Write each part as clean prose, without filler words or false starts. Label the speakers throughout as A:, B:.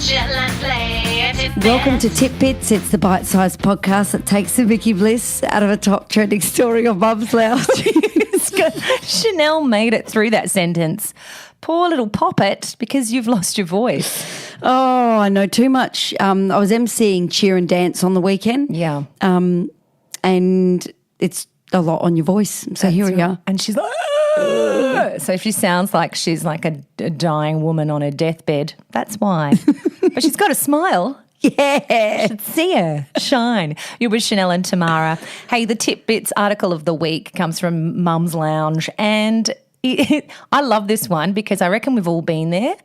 A: Welcome to TitBits. It's the bite-sized podcast that takes the Vicky Bliss out of a top trending story on Mum's Lounge.
B: Chanel made it through that sentence. Poor little poppet, because you've lost your voice.
A: Oh, I know too much. I was emceeing Cheer and Dance on the weekend.
B: Yeah.
A: And it's a lot on your voice. So here we are.
B: And she's like, so if she sounds like she's like a dying woman on her deathbed, that's why. But she's got a smile.
A: Yeah.
B: You should see her shine. You're with Chanel and Tamara. Hey, the TitBits article of the week comes from Mum's Lounge, and I love this one because I reckon we've all been there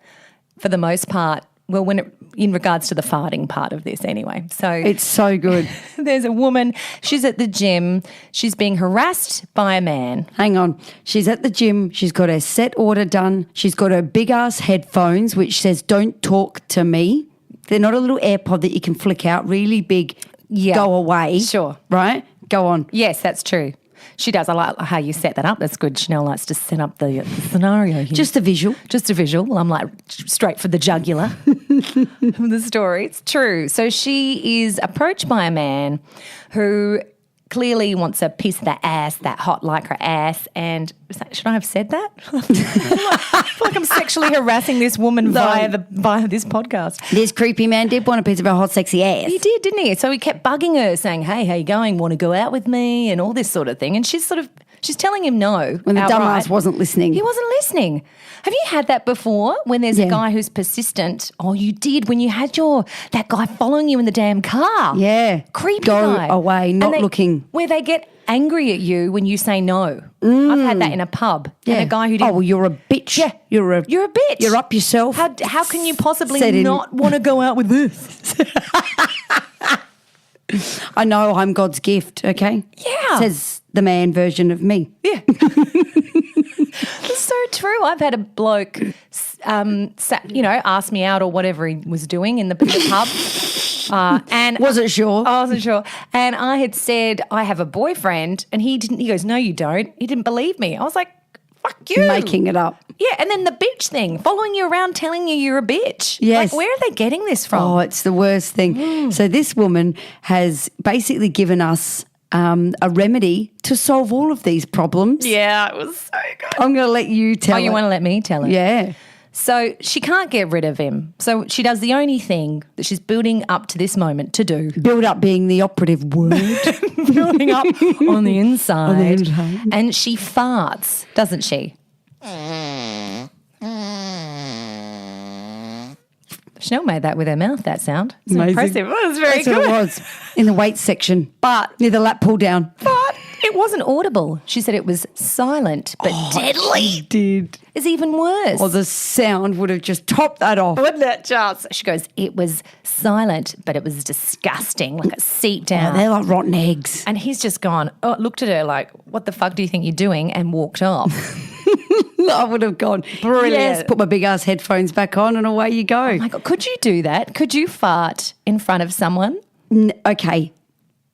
B: for the most part. Well, in regards to the farting part of this anyway. So
A: it's so good.
B: There's a woman, she's at the gym, she's being harassed by a man.
A: Hang on. She's at the gym, she's got her set order done, she's got her big-ass headphones which says, "Don't talk to me." They're not a little AirPod that you can flick out, really big, go away.
B: Sure.
A: Right? Go on.
B: Yes, that's true. She does. I like how you set that up. That's good. Chanel likes to set up the scenario here.
A: Just a visual.
B: Just a visual. Well, I'm like straight for the jugular of the story. It's true. So she is approached by a man who clearly wants a piece of that ass, that hot lycra ass. And should I have said that? I feel like I'm sexually harassing this woman via this podcast.
A: This creepy man did want a piece of her hot, sexy ass.
B: He did, didn't he? So he kept bugging her, saying, "Hey, how you going? Want to go out with me?" and all this sort of thing. And she's telling him no.
A: When the
B: outright.
A: dumbass wasn't listening.
B: He wasn't listening. Have you had that before when there's a guy who's persistent? Oh, you did when you had that guy following you in the damn car.
A: Yeah.
B: Creepy
A: Go
B: guy.
A: away, not looking.
B: Where they get angry at you when you say no. I've had that in a pub.
A: Yeah.
B: And a guy who didn't.
A: Oh, well, you're a bitch.
B: Yeah.
A: You're a
B: bitch.
A: You're up yourself.
B: How can you possibly not want to go out with this?
A: I know I'm God's gift, okay?
B: Yeah.
A: Says the man version of me.
B: Yeah. It's so true. I've had a bloke, ask me out or whatever he was doing in the pub. And
A: wasn't sure.
B: I wasn't sure. And I had said, I have a boyfriend, and he didn't. He goes, "No, you don't." He didn't believe me. I was like, "Fuck you."
A: Making it up.
B: Yeah, and then the bitch thing, following you around telling you you're a bitch.
A: Yes.
B: Like, where are they getting this from?
A: Oh, it's the worst thing. So this woman has basically given us a remedy to solve all of these problems.
B: Yeah, it was so good.
A: I'm going to let you tell
B: you want to let me tell it?
A: Yeah.
B: So she can't get rid of him. So she does the only thing that she's building up to this moment to do.
A: Build up being the operative word.
B: Building up on the inside.
A: On the inside.
B: And she farts, doesn't she? Chanel made that with her mouth, that sound. It's
A: amazing.
B: Impressive. It was very
A: That's
B: good.
A: what it was. In the weights section.
B: But
A: near the lap pull down.
B: But it wasn't audible. She said it was silent but deadly.
A: She did.
B: It's even worse.
A: Or the sound would have just topped that off.
B: Wouldn't it just? She goes, it was silent, but it was disgusting, like a seat down.
A: Oh, they're like rotten eggs.
B: And he's just gone, looked at her like, "What the fuck do you think you're doing?" and walked off.
A: I would have gone,
B: Brilliant.
A: Yes, put my big ass headphones back on and away you go.
B: Oh my God, could you do that? Could you fart in front of someone?
A: Okay.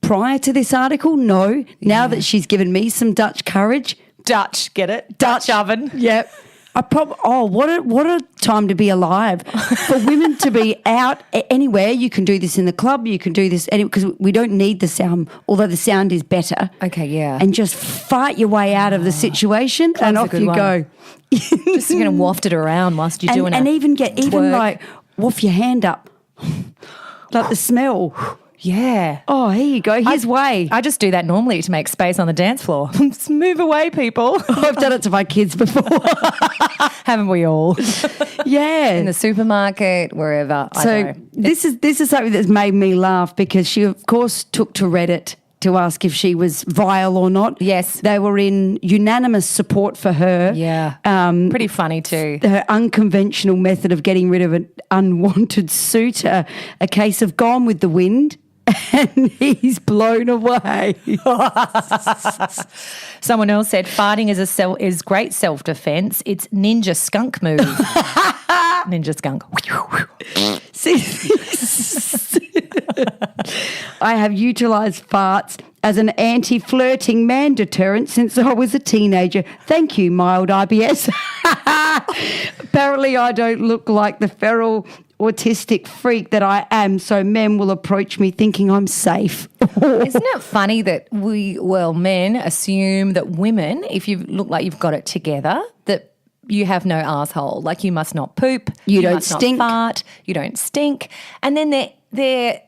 A: Prior to this article, no. Now that she's given me some Dutch courage.
B: Dutch, get it? Dutch oven.
A: Yep. What a time to be alive. For women to be out anywhere, you can do this in the club, you can do this because we don't need the sound, although the sound is better.
B: Okay, yeah.
A: And just fight your way out of the situation and off you go.
B: Just going to waft it around whilst you're doing it.
A: And even waft your hand up. Like the smell.
B: Yeah.
A: Oh, here you go. His way.
B: I just do that normally to make space on the dance floor. Just move away, people.
A: I've done it to my kids before.
B: Haven't we all?
A: Yeah.
B: In the supermarket, wherever.
A: So this is something that's made me laugh because she, of course, took to Reddit to ask if she was vile or not.
B: Yes.
A: They were in unanimous support for her.
B: Yeah. Pretty funny too.
A: Her unconventional method of getting rid of an unwanted suitor, a case of Gone with the Wind. And he's blown away.
B: Someone else said farting is great self-defense. It's ninja skunk move. Ninja skunk.
A: I have utilised farts as an anti-flirting man deterrent since I was a teenager. Thank you, mild IBS. Apparently I don't look like the feral autistic freak that I am, so men will approach me thinking I'm safe.
B: Isn't it funny that men assume that women, if you look like you've got it together, that you have no asshole. Like you must not poop.
A: You don't
B: must
A: stink.
B: Not fart. You don't stink. And then they're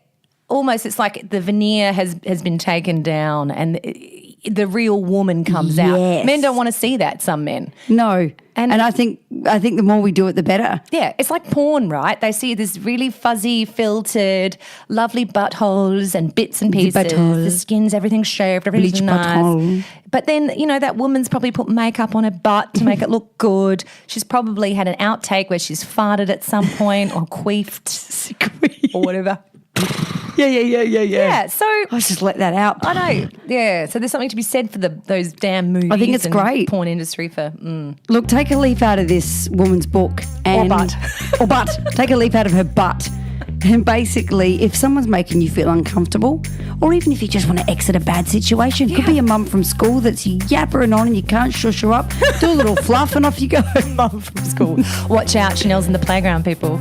B: almost, it's like the veneer has been taken down and the real woman comes out. Men don't want to see that, some men.
A: No. And I think the more we do it, the better.
B: Yeah, it's like porn, right? They see this really fuzzy, filtered, lovely buttholes and bits and pieces. The skin's everything's shaved, everything's
A: Bleach
B: nice.
A: butthole.
B: But then, that woman's probably put makeup on her butt to make it look good. She's probably had an outtake where she's farted at some point or queefed or whatever.
A: Yeah.
B: Yeah, so
A: I just let that out.
B: I know. Yeah, so there's something to be said for those damn movies.
A: I think it's
B: and
A: great.
B: Porn industry for.
A: Look, take a leaf out of this woman's book and or butt. Take a leaf out of her butt. And basically, if someone's making you feel uncomfortable, or even if you just want to exit a bad situation, could be a mum from school that's yappering on and you can't shush her up, do a little fluff and off you go.
B: Mum from school. Watch out, Chanel's in the playground, people.